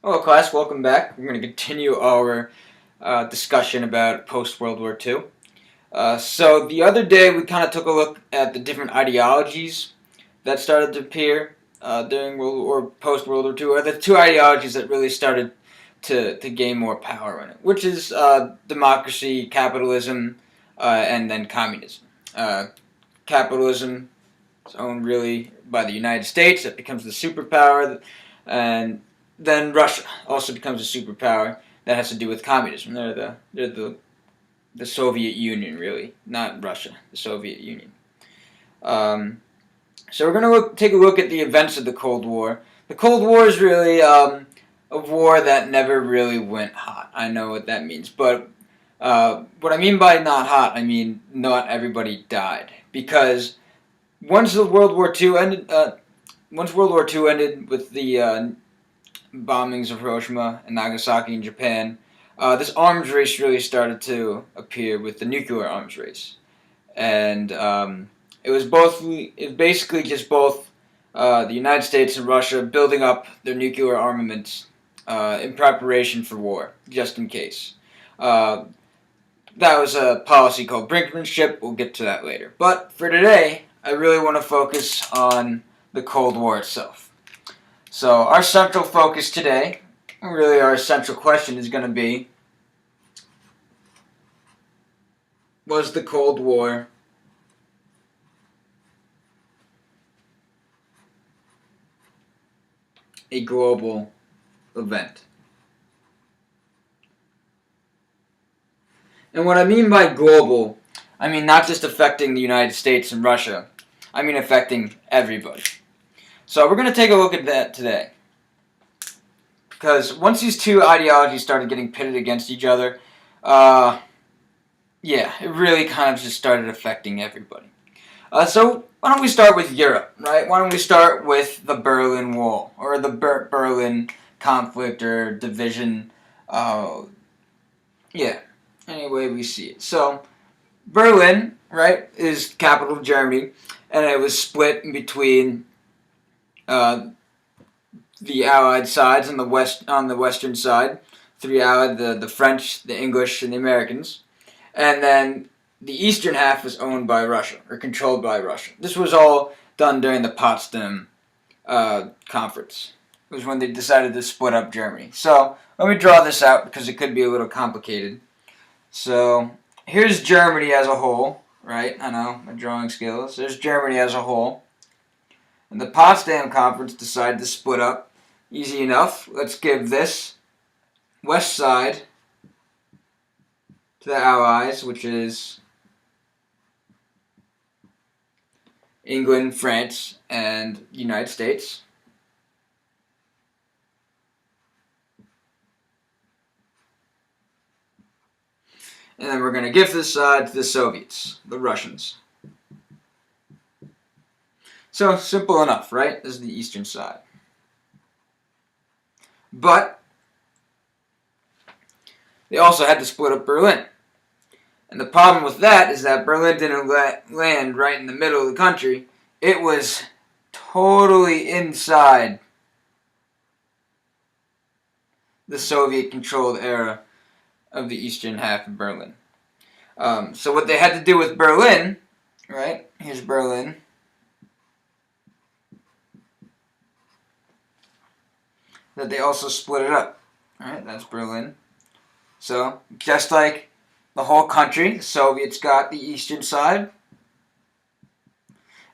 Hello, class. Welcome back. We're going to continue our discussion about post-World War II. So the other day we kind of took a look at the different ideologies that started to appear during World or post-World War II, or the two ideologies that really started to gain more power in it, which is democracy, capitalism, and then communism. Capitalism is owned really by the United States. It becomes the superpower, and then Russia also becomes a superpower. That has to do with communism. They're the Soviet Union, really, not Russia. The Soviet Union. Um, so we're going to take a look at the events of the Cold War. The Cold War is really a war that never really went hot. I know what that means, but what I mean by not hot, I mean not everybody died, because once the World War II ended, once World War II ended with the bombings of Hiroshima and Nagasaki in Japan, this arms race really started to appear with the nuclear arms race, and it was basically just both the United States and Russia building up their nuclear armaments in preparation for war, just in case. Uh, that was a policy called brinkmanship. We'll get to that later. But for today, I really want to focus on the Cold War itself. So our central focus today, really our central question is going to be, was the Cold War a global event? And what I mean by global, I mean not just affecting the United States and Russia, I mean affecting everybody. So we're going to take a look at that today. Because once these two ideologies started getting pitted against each other, yeah, it really kind of just started affecting everybody. So why don't we start with Europe, right? Why don't we start with the Berlin Wall, or the Berlin conflict or division? Yeah, any way we see it. So Berlin, right, is capital of Germany, and it was split in between the Allied sides on the western side, three Allied, the French, the English, and the Americans, and then the eastern half was owned by Russia, or controlled by Russia. This was all done during the Potsdam Conference. It was when they decided to split up Germany. So let me draw this out because it could be a little complicated. So here's Germany as a whole, right? I know, my drawing skills. There's Germany as a whole. And the Potsdam Conference decided to split up. Easy enough. Let's give this west side to the Allies, which is England, France, and the United States. And then we're going to give this side to the Soviets, the Russians. So, simple enough, right? This is the eastern side. But they also had to split up Berlin. And the problem with that is that Berlin didn't land right in the middle of the country. It was totally inside the Soviet-controlled era of the eastern half of Berlin. So what they had to do with Berlin, right? Here's Berlin. That they also split it up. Alright, that's Berlin. So, just like the whole country, the Soviets got the eastern side,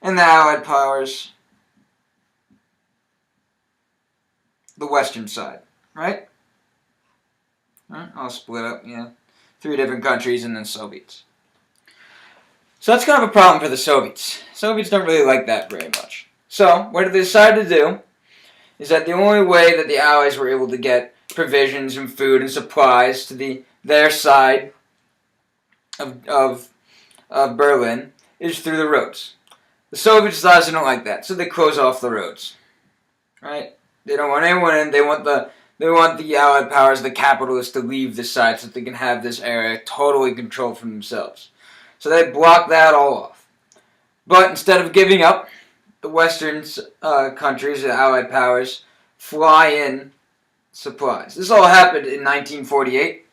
and the Allied powers the western side, right? Alright, all split up, yeah. 3 different countries and then Soviets. So that's kind of a problem for the Soviets. Soviets don't really like that very much. So, what they decided to do is that the only way that the Allies were able to get provisions and food and supplies to their side of Berlin is through the roads. The Soviets obviously don't like that, so they close off the roads. Right? They don't want anyone in. They want the Allied powers, the capitalists, to leave the side so that they can have this area totally controlled for themselves. So they block that all off. But instead of giving up, the Western countries, the Allied powers, fly in supplies. This all happened in 1948,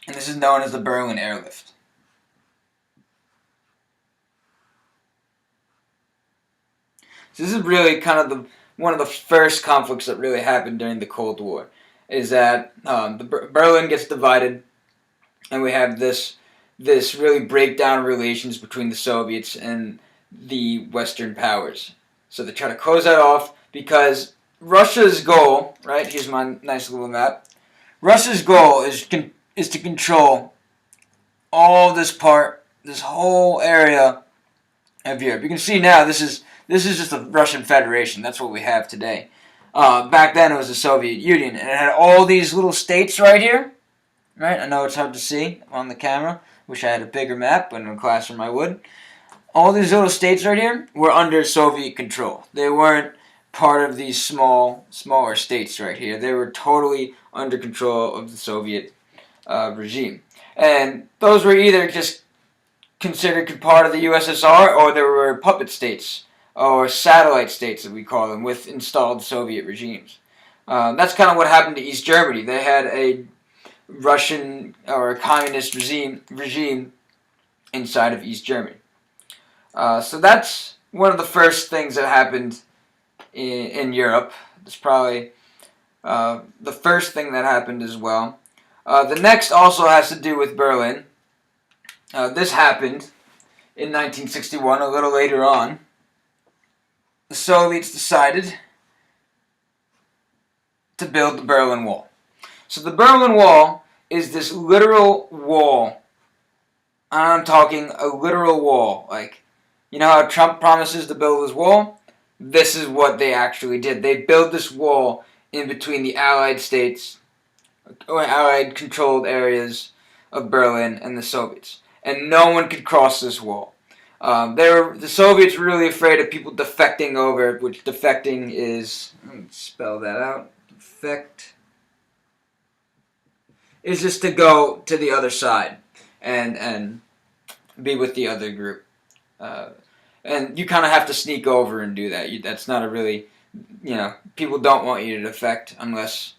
and this is known as the Berlin Airlift. So this is really kind of one of the first conflicts that really happened during the Cold War, is that Berlin gets divided, and we have this really breakdown of relations between the Soviets and the Western powers. So they try to close that off because Russia's goal, right? Here's my nice little map. Russia's goal is to control all this whole area of Europe. You can see now this is just the Russian Federation. That's what we have today. Back then it was the Soviet Union, and it had all these little states right here. Right? I know it's hard to see on the camera. Wish I had a bigger map, but in a classroom I would. All these little states right here were under Soviet control. They weren't part of these smaller states right here. They were totally under control of the Soviet regime. And those were either just considered part of the USSR, or they were puppet states, or satellite states that we call them, with installed Soviet regimes. That's kind of what happened to East Germany. They had a Russian or communist regime inside of East Germany. So that's one of the first things that happened in Europe. It's probably the first thing that happened as well. The next also has to do with Berlin. This happened in 1961, a little later on. The Soviets decided to build the Berlin Wall. So the Berlin Wall is this literal wall. I'm talking a literal wall. Like, you know how Trump promises to build this wall? This is what they actually did. They built this wall in between the Allied states, or Allied controlled areas of Berlin, and the Soviets. And no one could cross this wall. The Soviets were really afraid of people defecting over, which defecting is, let me spell that out, defect is just to go to the other side and be with the other group. And you kind of have to sneak over and do that. That's not a really, people don't want you to defect unless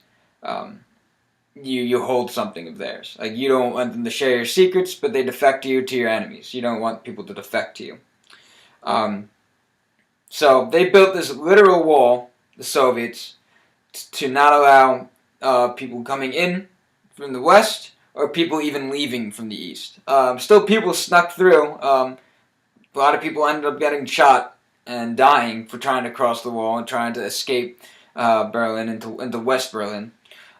you hold something of theirs. Like, you don't want them to share your secrets, but they defect you to your enemies. You don't want people to defect to you. So they built this literal wall, the Soviets, to not allow people coming in from the west, or people even leaving from the east. Still, people snuck through. A lot of people ended up getting shot and dying for trying to cross the wall and trying to escape Berlin into West Berlin.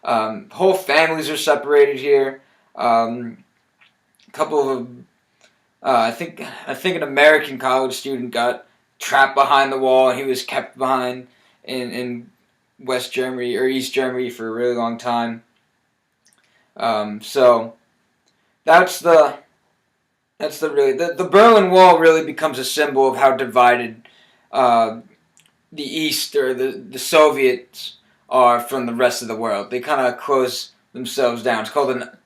Whole families are separated here. Couple of I think an American college student got trapped behind the wall, and he was kept behind in West Germany or East Germany for a really long time. So that's the Berlin Wall really becomes a symbol of how divided the East, or the Soviets, are from the rest of the world. They kind of close themselves down.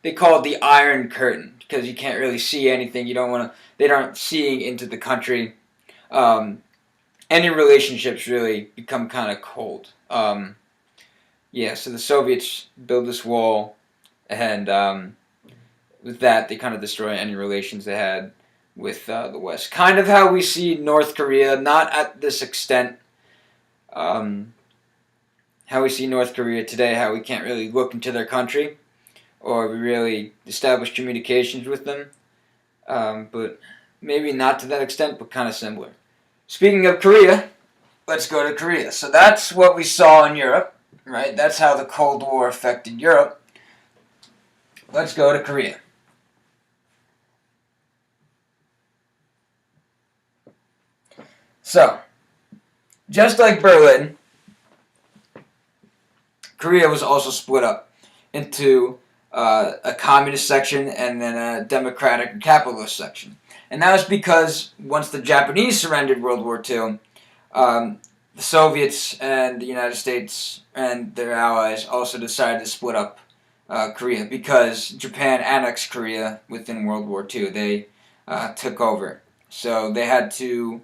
They call it the Iron Curtain, because you can't really see anything. They aren't seeing into the country. Any relationships really become kind of cold. So the Soviets build this wall, and with that, they kind of destroy any relations they had with the West. Kind of how we see North Korea, not at this extent. How we see North Korea today, how we can't really look into their country, or we really establish communications with them. But maybe not to that extent, but kind of similar. Speaking of Korea, let's go to Korea. So that's what we saw in Europe, right? That's how the Cold War affected Europe. Let's go to Korea. So, just like Berlin, Korea was also split up into a communist section and then a democratic and capitalist section. And that was because once the Japanese surrendered World War II, the Soviets and the United States and their allies also decided to split up Korea, because Japan annexed Korea within World War II. They took over. So they had to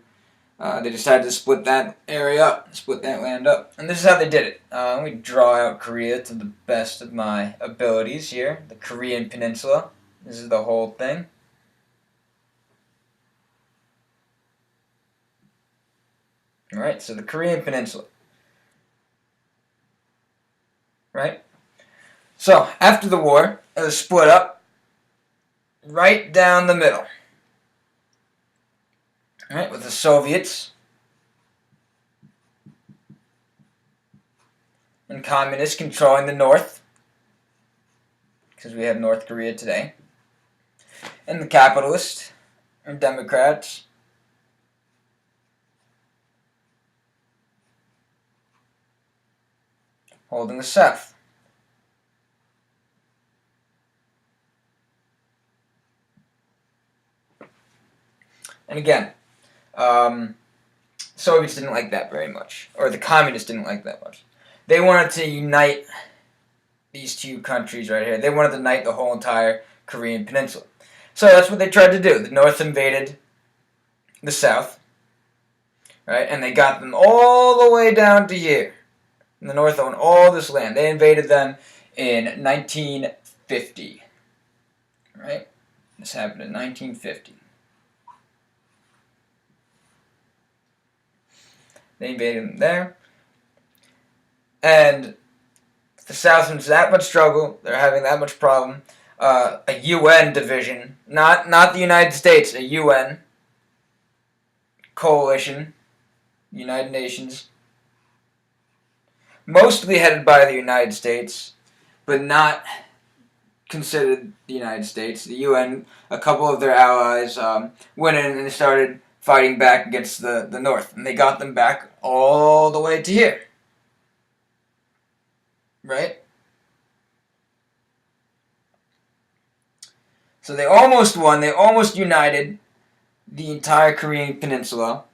They decided to split that area up, split that land up. And this is how they did it. Let me draw out Korea to the best of my abilities here. The Korean Peninsula. This is the whole thing. Alright, so the Korean Peninsula. Right? So, after the war, it was split up right down the middle. Alright, with the Soviets and communists controlling the north, because we have North Korea today, and the capitalists and Democrats holding the south. And again, Soviets didn't like that very much, or the communists didn't like that much. They wanted to unite these two countries right here. They wanted to unite the whole entire Korean Peninsula. So that's what they tried to do. The North invaded the South, right? And they got them all the way down to here. And the North owned all this land. They invaded them in 1950, right? This happened in 1950. They invaded them there. And the South was that much trouble, they're having that much problem, a UN division, not the United States, a UN coalition, United Nations, mostly headed by the United States, but not considered the United States. The UN, a couple of their allies, went in and started fighting back against the North, and they got them back all the way to here. Right? So they almost won. They almost united the entire Korean Peninsula.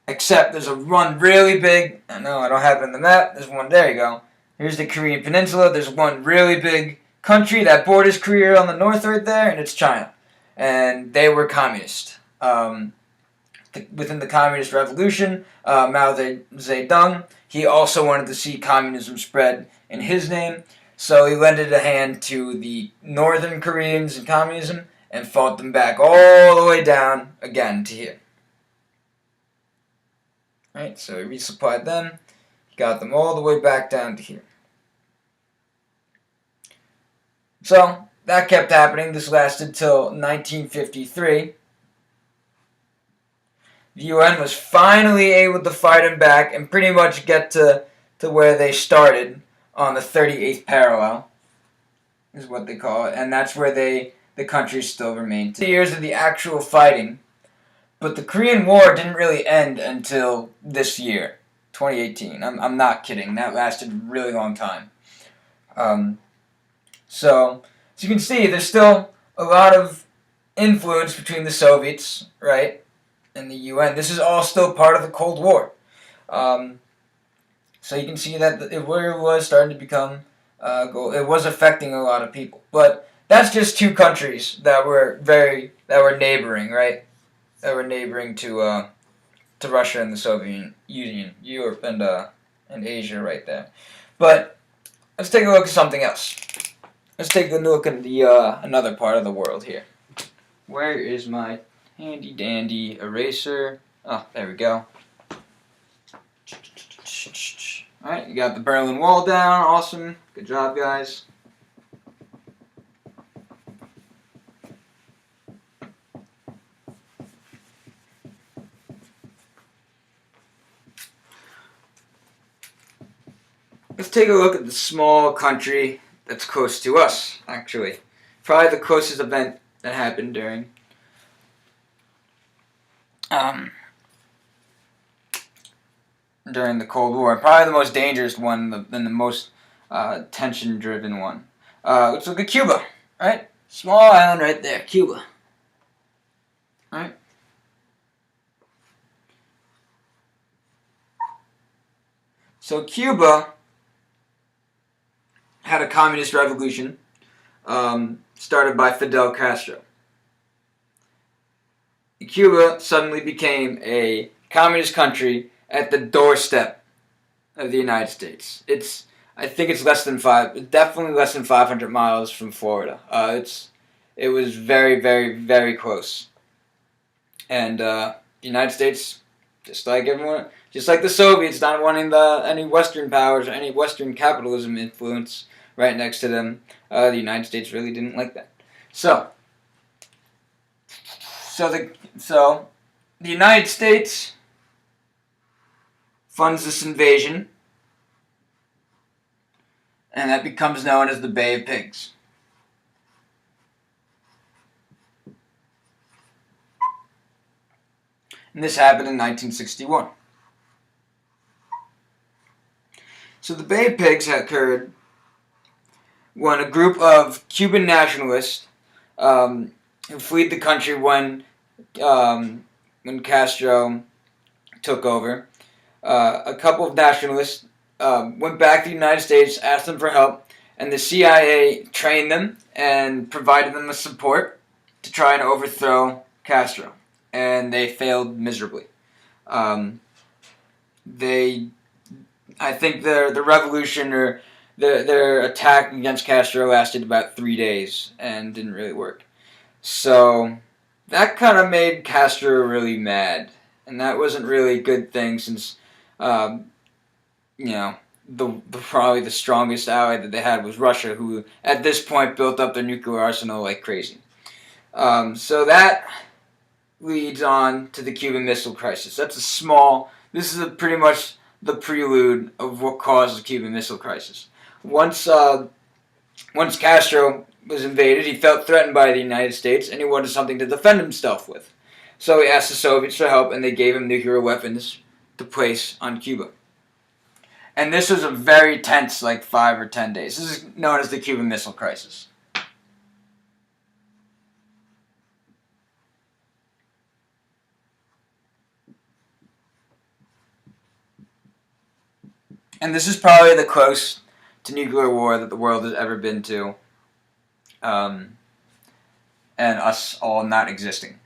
Except there's one really big... I know I don't have it on the map. There's one. There you go. Here's the Korean Peninsula. There's one really big country that borders Korea on the north right there, and it's China. And they were communist. Within the Communist Revolution, Mao Zedong, he also wanted to see communism spread in his name, so he lended a hand to the northern Koreans in communism and fought them back all the way down again to here. Right, so he resupplied them, got them all the way back down to here. So that kept happening. This lasted till 1953. The UN was finally able to fight them back and pretty much get to where they started on the 38th parallel, is what they call it, and that's where the countries still remain. 2 years of the actual fighting, but the Korean War didn't really end until this year, 2018. I'm not kidding. That lasted a really long time. So, as you can see, there's still a lot of influence between the Soviets, right, and the UN. This is all still part of the Cold War. So you can see that it was starting to become, it was affecting a lot of people. But that's just two countries that were neighboring, right? That were neighboring to Russia and the Soviet Union, Europe and Asia right there. But let's take a look at something else. Let's take a look at the another part of the world here. Where is my handy dandy eraser? Oh, there we go. Alright, you got the Berlin Wall down. Awesome. Good job, guys. Let's take a look at the small country that's close to us, actually. Probably the closest event that happened during the Cold War. Probably the most dangerous one and the most tension-driven one. Let's look at Cuba, right? Small island right there, Cuba. Right? So Cuba had a communist revolution started by Fidel Castro. Cuba suddenly became a communist country at the doorstep of the United States. I think it's definitely less than 500 miles from Florida. It was very, very, very close. And the United States, just like the Soviets, not wanting any Western powers or any Western capitalism influence right next to them, the United States really didn't like that. So, so the United States funds this invasion, and that becomes known as the Bay of Pigs. And this happened in 1961. So the Bay of Pigs occurred when a group of Cuban nationalists who fled the country when Castro took over. A couple of nationalists went back to the United States, asked them for help, and the CIA trained them and provided them the support to try and overthrow Castro. And they failed miserably. I think the revolution or their attack against Castro lasted about 3 days and didn't really work. So that kind of made Castro really mad, and that wasn't really a good thing since, probably the strongest ally that they had was Russia, who at this point built up their nuclear arsenal like crazy. So that leads on to the Cuban Missile Crisis. This is pretty much the prelude of what caused the Cuban Missile Crisis. Once Castro was invaded, he felt threatened by the United States, and he wanted something to defend himself with. So he asked the Soviets for help, and they gave him nuclear weapons to place on Cuba. And this was a very tense, 5 or 10 days. This is known as the Cuban Missile Crisis. And this is probably the close to nuclear war that the world has ever been to. And us all not existing.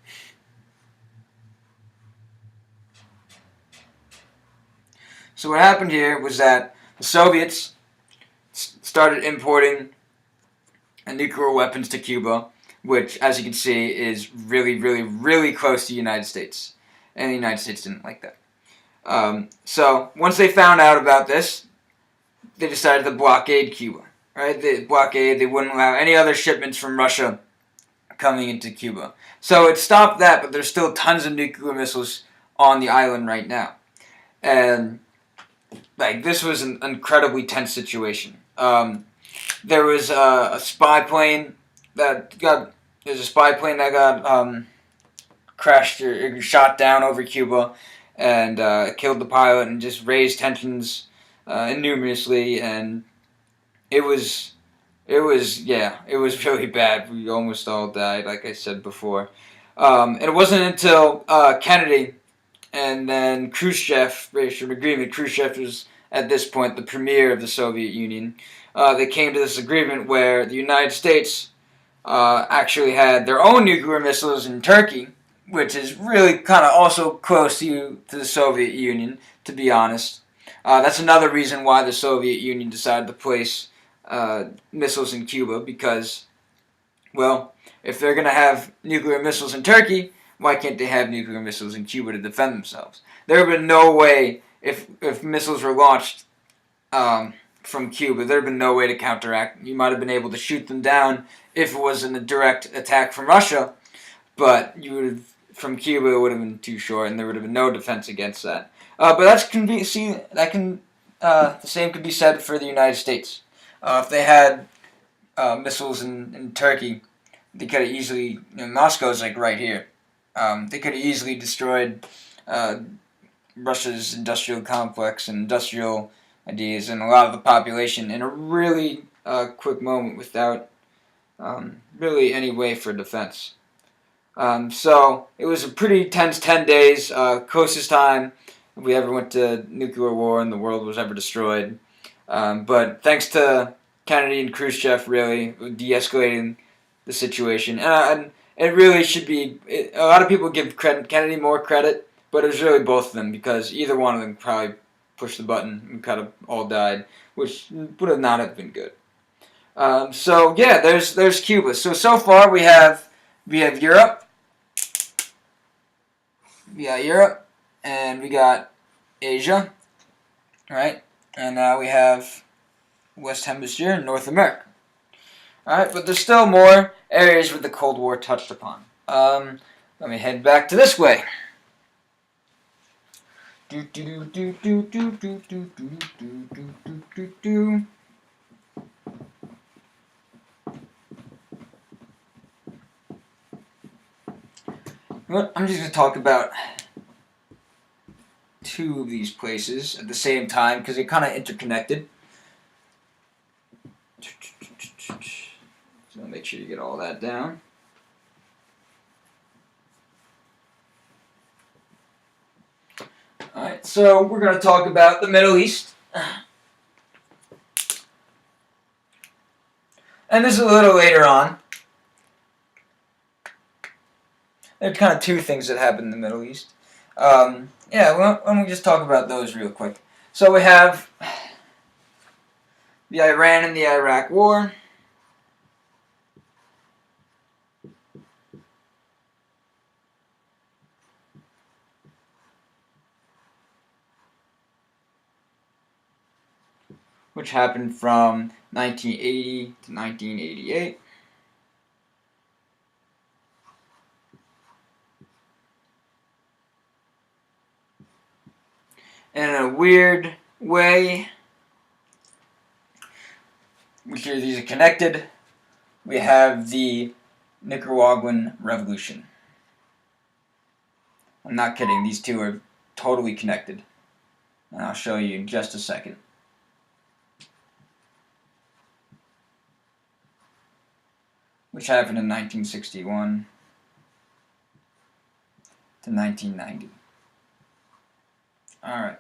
So what happened here was that the Soviets started importing nuclear weapons to Cuba, which, as you can see, is really, really, really close to the United States. And the United States didn't like that. So once they found out about this, they decided to blockade Cuba. Right? They wouldn't allow any other shipments from Russia coming into Cuba. So it stopped that, but there's still tons of nuclear missiles on the island right now. And this was an incredibly tense situation. There was a spy plane that got crashed or shot down over Cuba and killed the pilot and just raised tensions enormously, and it was really bad. We almost all died, like I said before. And it wasn't until Kennedy and then Khrushchev reached an agreement. Khrushchev was at this point the premier of the Soviet Union. They came to this agreement where the United States actually had their own nuclear missiles in Turkey, which is really kind of also close to the Soviet Union, to be honest. That's another reason why the Soviet Union decided to place missiles in Cuba, because, well, if they're going to have nuclear missiles in Turkey, why can't they have nuclear missiles in Cuba to defend themselves? There would have been no way, if missiles were launched from Cuba, there would have been no way to counteract. You might have been able to shoot them down if it wasn't a direct attack from Russia, but from Cuba it would have been too short, and there would have been no defense against that. But the same could be said for the United States. If they had missiles in Turkey, they could have easily. Moscow's right here. They could have easily destroyed Russia's industrial complex and industrial ideas and a lot of the population in a really quick moment without really any way for defense. So it was a pretty tense 10 days, closest time we ever went to nuclear war and the world was ever destroyed. But thanks to Kennedy and Khrushchev really de-escalating the situation. And it really should be. A lot of people give Kennedy more credit, but it was really both of them because either one of them probably pushed the button and could have all died, which would have not have been good. So yeah, there's Cuba. So far we have Europe, and we got Asia, right? And now we have West Hemisphere and North America. All right, but there's still more areas where the Cold War touched upon. Let me head back to this way. Do do do do do do do do do do do do do. I'm just going to talk about two of these places at the same time because they're kind of interconnected. So make sure you get all that down. Alright, so we're going to talk about the Middle East. And this is a little later on. There are kind of two things that happened in the Middle East. Yeah, why don't we just talk about those real quick. So we have the Iran and the Iraq War. Which happened from 1980 to 1988. And in a weird way, these are connected, we have the Nicaraguan Revolution. I'm not kidding, these two are totally connected. And I'll show you in just a second. Which happened in 1961 to 1990. Alright.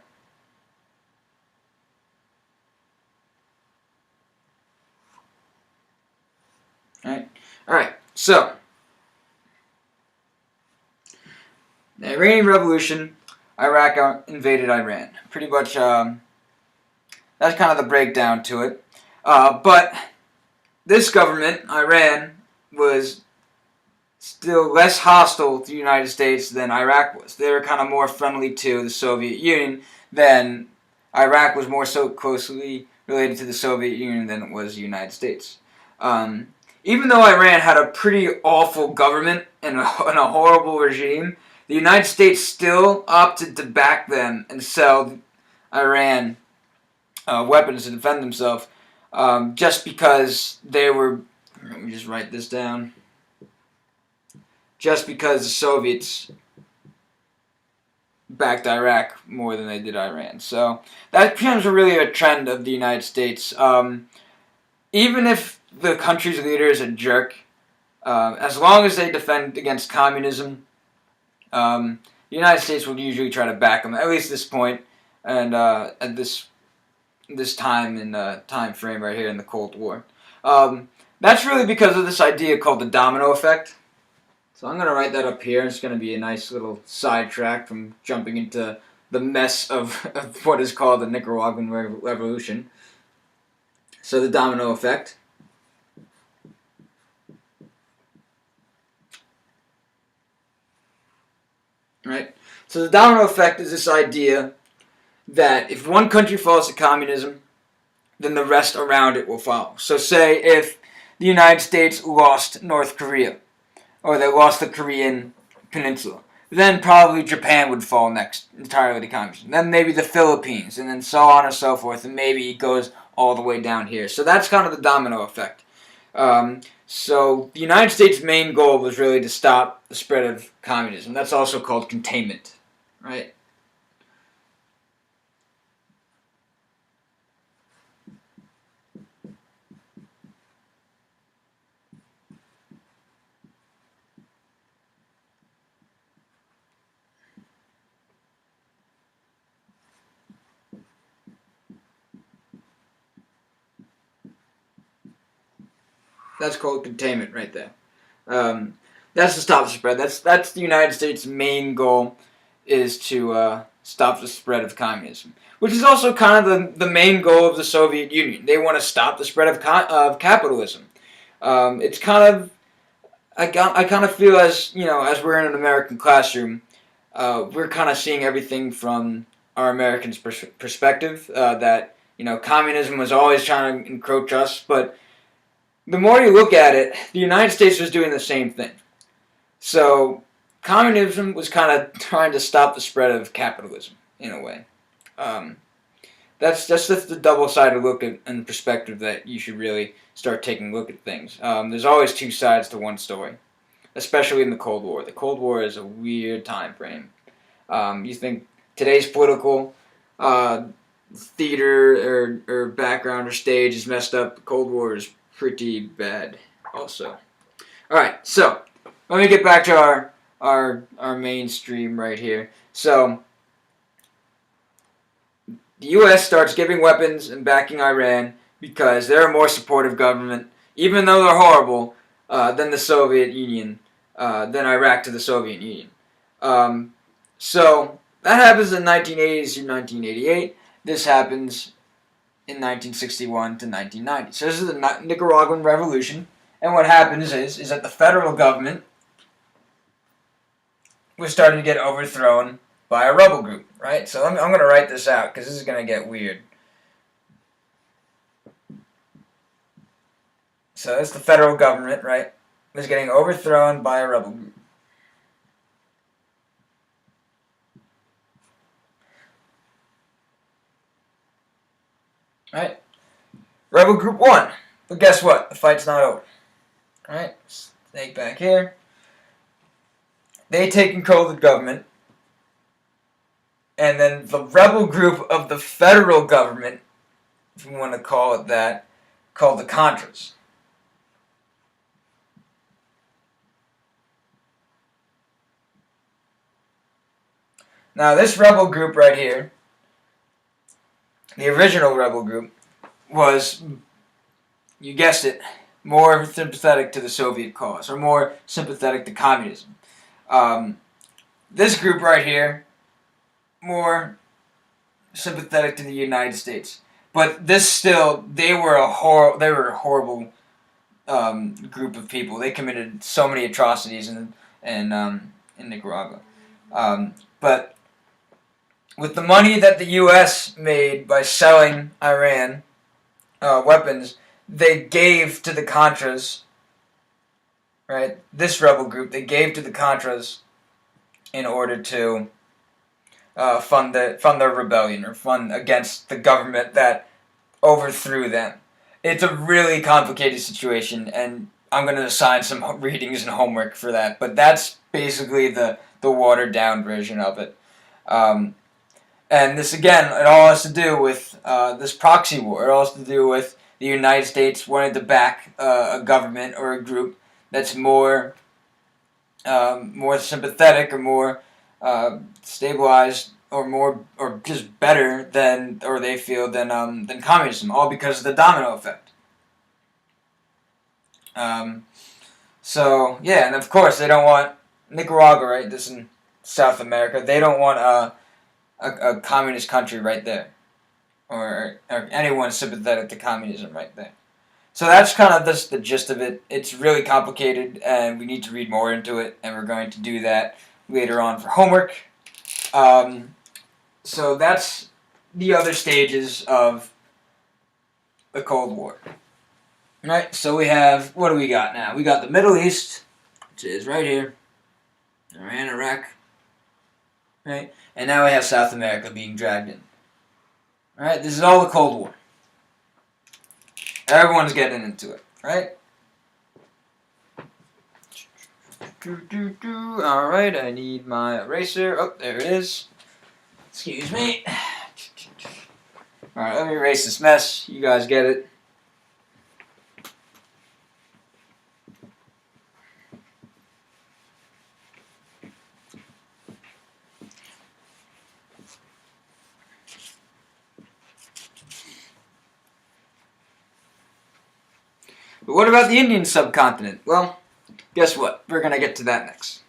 Alright, so the Iranian Revolution, Iraq invaded Iran. Pretty much, that's kind of the breakdown to it. But this government, Iran, was still less hostile to the United States than Iraq was. They were kind of more friendly to the Soviet Union than Iraq was more so closely related to the Soviet Union than it was the United States. Even though Iran had a pretty awful government and a horrible regime, the United States still opted to back them and sell Iran weapons to defend themselves just because they were, let me just write this down, just because the Soviets backed Iraq more than they did Iran. So that becomes really a trend of the United States. Even if the country's leader is a jerk, as long as they defend against communism, the United States would usually try to back them, at least this point, and at this time in time frame right here in the Cold War. That's really because of this idea called the domino effect. So I'm going to write that up here. It's going to be a nice little sidetrack from jumping into the mess of what is called the Nicaraguan Revolution. So the domino effect. Right? So the domino effect is this idea that if one country falls to communism, then the rest around it will follow. So say if the United States lost North Korea, or they lost the Korean peninsula, then probably Japan would fall next entirely to communism. Then maybe the Philippines, and then so on and so forth, and maybe it goes all the way down here. So that's kind of the domino effect. So the United States' main goal was really to stop the spread of communism. That's also called containment, right? That's called containment right there. That's to stop the spread. That's the United States' main goal, is to stop the spread of communism, which is also kind of the main goal of the Soviet Union. They want to stop the spread of capitalism. It's kind of I kind of feel, as as we're in an American classroom, we're kind of seeing everything from our Americans' perspective. That communism was always trying to encroach us, but the more you look at it, the United States was doing the same thing. So communism was kind of trying to stop the spread of capitalism in a way. Um, that's just the double-sided look and perspective that you should really start taking a look at things. There's always two sides to one story, especially in the Cold War. The Cold War is a weird time frame. You think today's political theater or background or stage is messed up. The Cold War is pretty bad also. All right, so let me get back to our mainstream right here. So the U.S. starts giving weapons and backing Iran because they're a more supportive government, even though they're horrible, than the Soviet Union, than Iraq to the Soviet Union. So that happens in 1980s through 1988. This happens in 1961 to 1990. So this is the Nicaraguan Revolution, and what happens is that the federal government was starting to get overthrown by a rebel group, right? So I'm going to write this out because this is going to get weird. So it's the federal government, right, was getting overthrown by a rebel group. Right? Rebel Group 1. But guess what? The fight's not over. Right? Snake back here. They take control of the government. And then the rebel group of the federal government, if you want to call it that, called the Contras. Now this rebel group right here, the original rebel group, was, you guessed it, more sympathetic to the Soviet cause, or more sympathetic to communism. This group right here, more sympathetic to the United States. But this still, they were a horrible group of people. They committed so many atrocities in Nicaragua. But with the money that the U.S. made by selling Iran weapons, they gave to the Contras, right? This rebel group, they gave to the Contras in order to fund their rebellion, or fund against the government that overthrew them. It's a really complicated situation, and I'm going to assign some readings and homework for that. But that's basically the watered down version of it. And this, again, it all has to do with this proxy war. It all has to do with the United States wanting to back a government or a group that's more sympathetic, or more stabilized, or just better than, or they feel, than communism. All because of the domino effect. So yeah, and of course they don't want Nicaragua, right? This in South America. They don't want a communist country right there, or anyone sympathetic to communism right there. So that's kind of the gist of it. It's really complicated, and we need to read more into it, and we're going to do that later on for homework. So that's the other stages of the Cold War. Right, so we have, what do we got now? We got the Middle East, which is right here, Iran, Iraq, right? And now we have South America being dragged in. Alright, this is all the Cold War. Everyone's getting into it, right? Alright, I need my eraser. Oh, there it is. Excuse me. Alright, let me erase this mess. You guys get it. But what about the Indian subcontinent? Well, guess what? We're going to get to that next.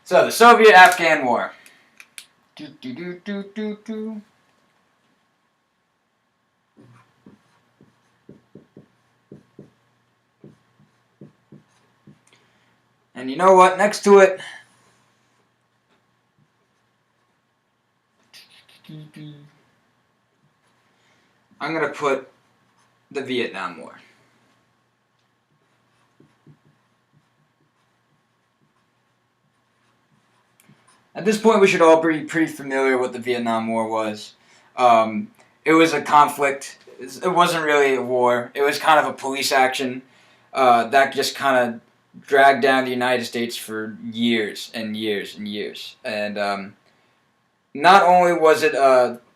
So, the Soviet-Afghan War. And you know what? Next to it, I'm going to put the Vietnam War. At this point, we should all be pretty familiar with what the Vietnam War was. It was a conflict. It wasn't really a war. It was kind of a police action that just kind of dragged down the United States for years and years and years. And not only was it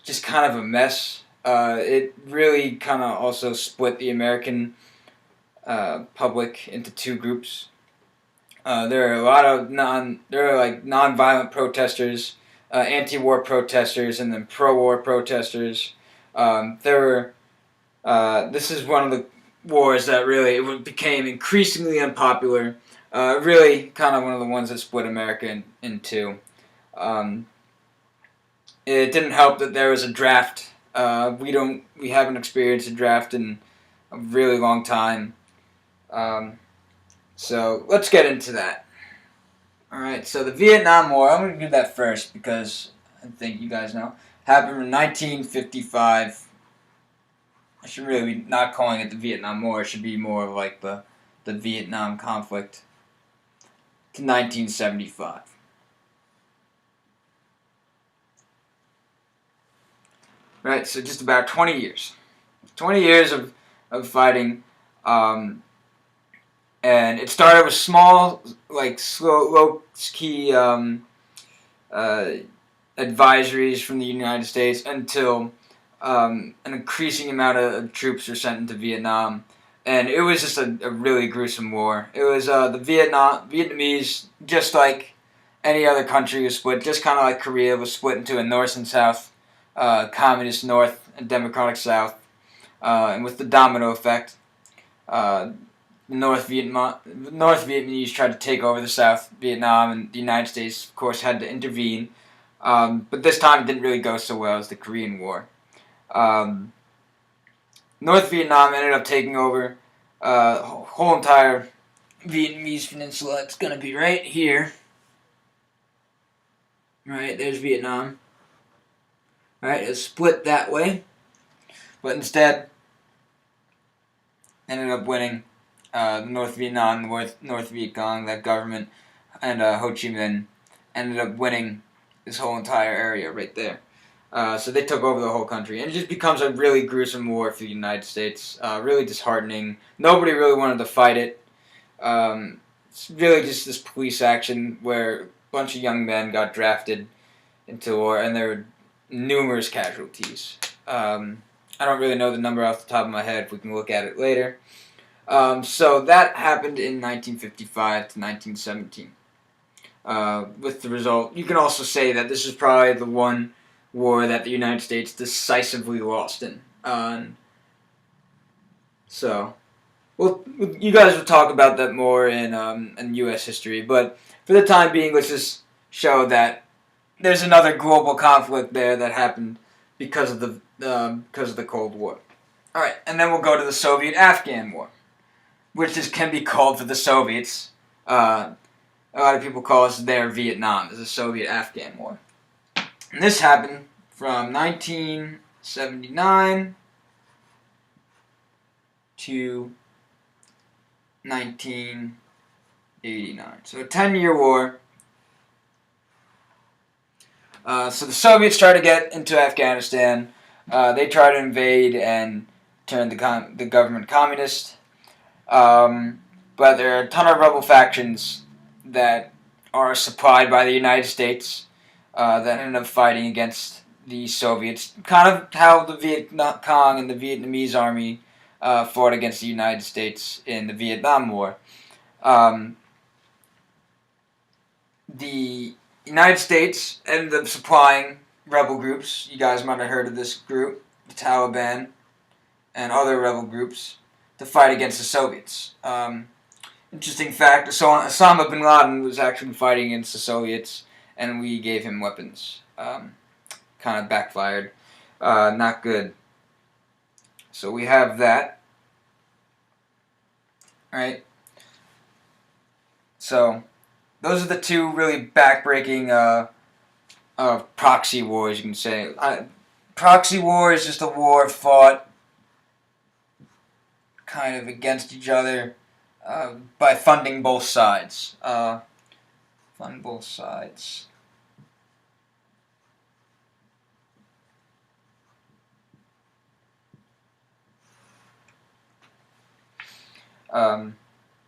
just kind of a mess, it really kind of also split the American public into two groups. There are a lot of non-violent protesters, anti-war protesters, and then pro-war protesters. This is one of the wars that really became increasingly unpopular. Really, kind of one of the ones that split America in two. It didn't help that there was a draft. We haven't experienced a draft in a really long time. So let's get into that. Alright, so the Vietnam War, I'm going to do that first because I think you guys know, happened in 1955. I should really be not calling it the Vietnam War, it should be more of like the Vietnam conflict to 1975. Right, so just about 20 years. 20 years of fighting. And it started with small, slow, low-key advisories from the United States until an increasing amount of troops were sent into Vietnam. And it was just a really gruesome war. It was the Vietnamese, just like any other country, was split, just kind of like Korea, was split into a North and South, Communist North and Democratic South. And with the domino effect, North Vietnamese tried to take over the South Vietnam, and the United States, of course, had to intervene. But this time it didn't really go so well as the Korean War. North Vietnam ended up taking over the whole entire Vietnamese peninsula. It's going to be right here. Right, there's Vietnam. Right, it's split that way. But instead, ended up winning North Vietnam, North Viet Cong, that government, and Ho Chi Minh ended up winning this whole entire area right there. So they took over the whole country, and it just becomes a really gruesome war for the United States. Really disheartening. Nobody really wanted to fight it. It's really just this police action where a bunch of young men got drafted into war, and there were numerous casualties. I don't really know the number off the top of my head. We can look at it later. So that happened in 1955 to 1917. With the result, you can also say that this is probably the one war that the United States decisively lost in. So, well, you guys will talk about that more in U.S. history, but for the time being, let's just show that there's another global conflict there that happened because of the Cold War. All right, and then we'll go to the Soviet-Afghan War, which can be called for the Soviets. A lot of people call this their Vietnam, as the Soviet-Afghan War. And this happened from 1979 to 1989. So a 10-year war. So the Soviets tried to get into Afghanistan. They tried to invade and turn the government communist. But there are a ton of rebel factions that are supplied by the United States that ended up fighting against the Soviets. Kind of how the Viet Cong and the Vietnamese army fought against the United States in the Vietnam War. The United States ended up supplying rebel groups. You guys might have heard of this group, the Taliban. and other rebel groups to fight against the Soviets. Interesting fact, Osama bin Laden was actually fighting against the Soviets, and we gave him weapons. Kind of backfired. Not good. So we have that. Right? So, those are the two really backbreaking proxy wars, you can say. Proxy war is just a war fought kind of against each other by funding both sides. Fund both sides.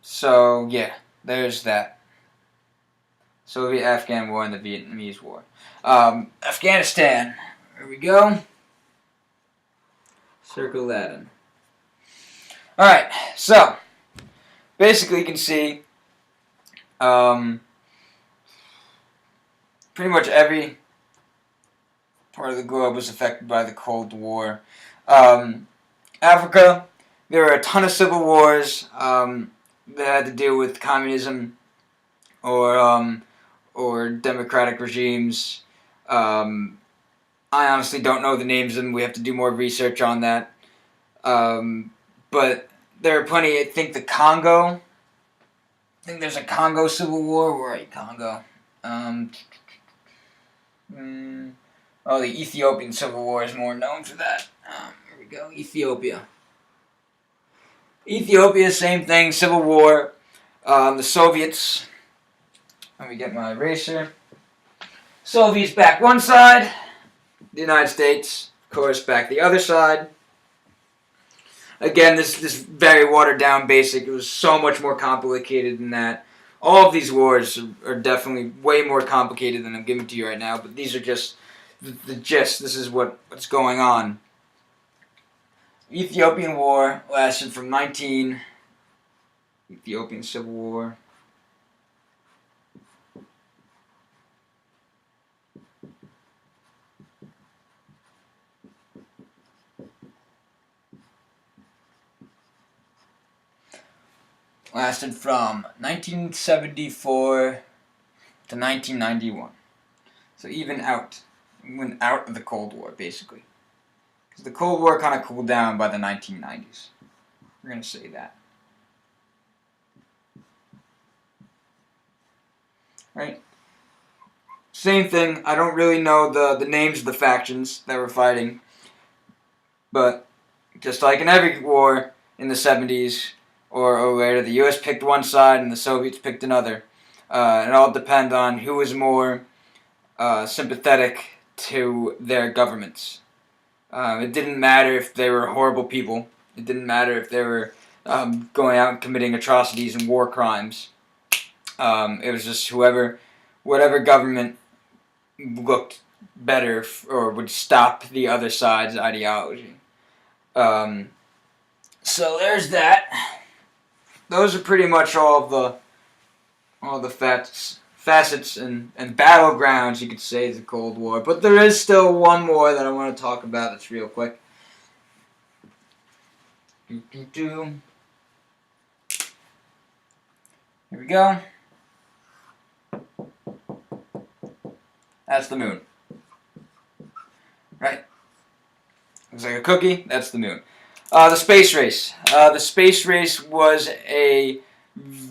So, yeah, there's that. Soviet-Afghan War and the Vietnamese War. Afghanistan. There we go. Circle that in. Alright, so, basically you can see pretty much every part of the globe was affected by the Cold War. Africa, there were a ton of civil wars that had to do with communism or democratic regimes. I honestly don't know the names of them. We have to do more research on that. But there are plenty. I think the Congo. I think there's a Congo civil war. Where are you, Congo? The Ethiopian civil war is more known for that. Here we go. Ethiopia. Ethiopia, same thing. Civil war. The Soviets. Let me get my eraser. Soviets back one side. The United States, of course, back the other side. Again, this very watered down basic. It was so much more complicated than that. All of these wars are definitely way more complicated than I'm giving to you right now, but these are just the gist. This is what's going on. Ethiopian War lasted from Ethiopian Civil War. Lasted from 1974 to 1991. So went out of the Cold War, basically. Because the Cold War kind of cooled down by the 1990s. We're going to say that. Right? Same thing. I don't really know the names of the factions that were fighting. But just like in every war in the 70s, or later, the U.S. picked one side and the Soviets picked another. It all depended on who was more sympathetic to their governments. It didn't matter if they were horrible people. It didn't matter if they were going out and committing atrocities and war crimes. It was just whatever government looked better or would stop the other side's ideology. So there's that. Those are pretty much all the facets and battlegrounds, you could say, of the Cold War. But there is still one more that I want to talk about that's real quick. Here we go. That's the moon. Right? Looks like a cookie. That's the moon. The space race. The space race was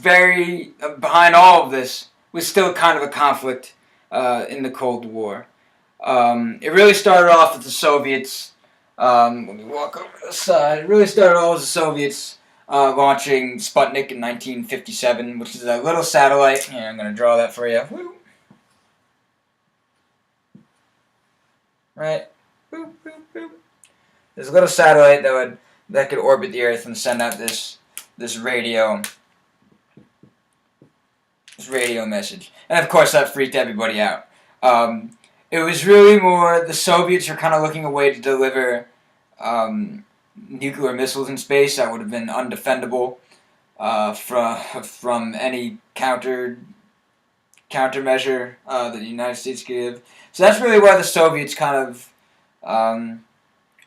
behind all of this, was still kind of a conflict in the Cold War. It really started off with the Soviets. Let me walk over to the side. It really started off with the Soviets launching Sputnik in 1957, which is a little satellite. Here, I'm going to draw that for you. Woo. Right? Boop, boop, boop. There's a little satellite that could orbit the Earth and send out this radio message. And of course that freaked everybody out. It was really more the Soviets were kind of looking a way to deliver nuclear missiles in space that would have been undefendable from any countermeasure that the United States could give. So that's really why the Soviets kind of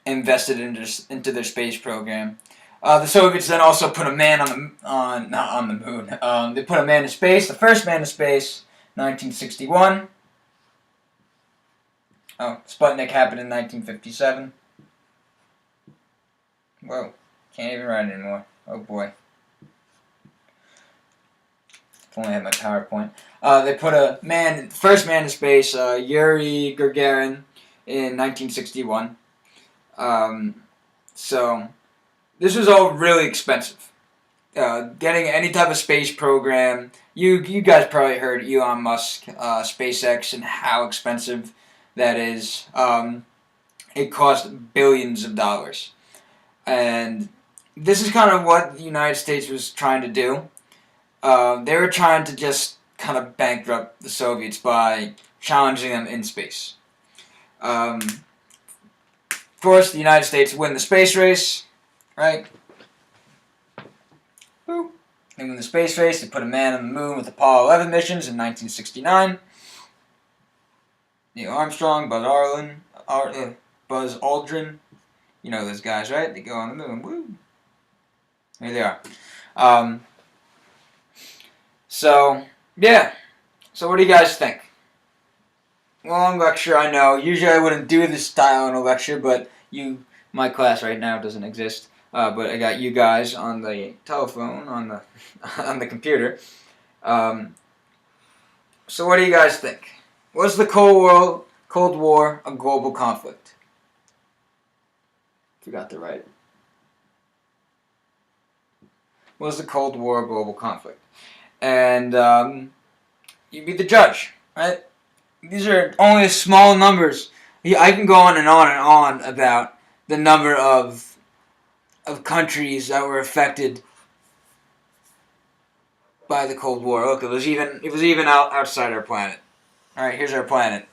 invested into their space program. The Soviets then also put a man not on the moon. They put a man in space. The first man in space, 1961. Oh, Sputnik happened in 1957. Whoa, can't even write anymore. Oh boy. If only I had my PowerPoint. They put first man in space, Yuri Gagarin, in 1961. So this was all really expensive. Getting any type of space program, you guys probably heard Elon Musk, SpaceX, and how expensive that is. It cost billions of dollars. And this is kind of what the United States was trying to do. They were trying to just kind of bankrupt the Soviets by challenging them in space. Of course, the United States win the space race, right? Boop. They win the space race. They put a man on the moon with Apollo 11 missions in 1969. Neil Armstrong, Buzz Aldrin. You know those guys, right? They go on the moon. Woo! Here they are. So, yeah. So what do you guys think? Long lecture, I know. Usually I wouldn't do this style in a lecture, but my class right now doesn't exist. But I got you guys on the telephone, on the computer. So what do you guys think? Was the Cold War a global conflict? Forgot to write it. Was the Cold War a global conflict? And you be the judge, right? These are only small numbers. I can go on and on and on about the number of countries that were affected by the Cold War. Look, it was even outside our planet. All right, here's our planet.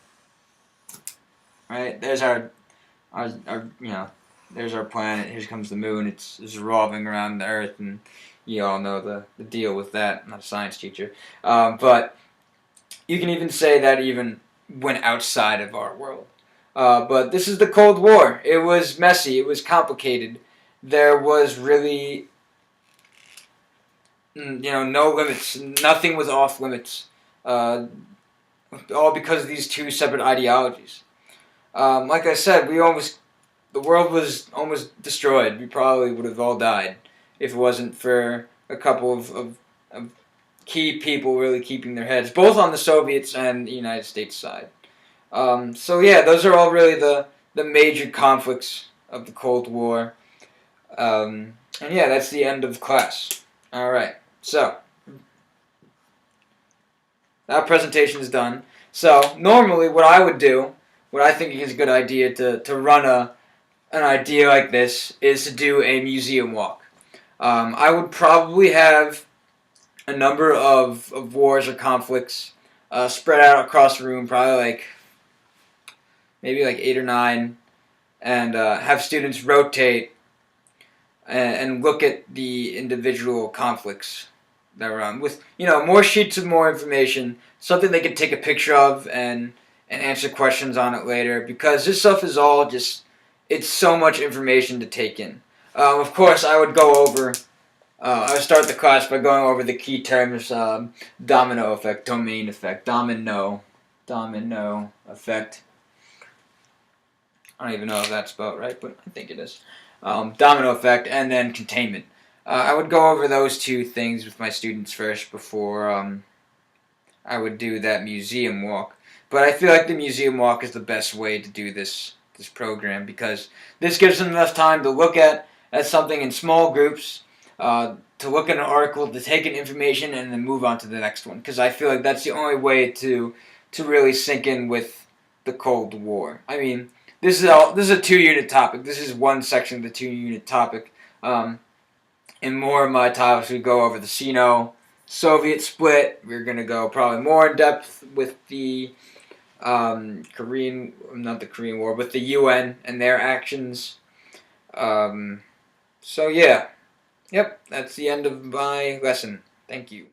All right, there's our there's our planet. Here comes the moon. It's revolving around the Earth, and you all know the deal with that. I'm not a science teacher, but you can even say that even went outside of our world. But this is the Cold War. It was messy. It was complicated. There was really, no limits. Nothing was off limits. All because of these two separate ideologies. Like I said, the world was almost destroyed. We probably would have all died if it wasn't for a couple of key people really keeping their heads, both on the Soviets and the United States side. So yeah, those are all really the major conflicts of the Cold War. And yeah, that's the end of class. Alright, so that presentation is done. So normally what I would do, what I think is a good idea to run an idea like this, is to do a museum walk. I would probably have a number of wars or conflicts spread out across the room, probably maybe 8 or 9, and have students rotate and look at the individual conflicts that were on with more sheets of more information, something they could take a picture of and answer questions on it later, because this stuff is all just, it's so much information to take in. Of course, I would go over. I would start the class by going over the key terms: domino effect, domain effect, domino effect. I don't even know if that's spelled right, but I think it is. Domino effect, and then containment. I would go over those two things with my students first before I would do that museum walk. But I feel like the museum walk is the best way to do this program, because this gives them enough time to look at something in small groups, to look at an article, to take in information, and then move on to the next one. Because I feel like that's the only way to really sink in with the Cold War. I mean, this is a 2-unit topic. This is one section of the 2-unit topic. In more of my topics, we go over the Sino-Soviet split. We're going to go probably more in depth with the not the Korean War, but the UN and their actions. So yeah. Yep, that's the end of my lesson. Thank you.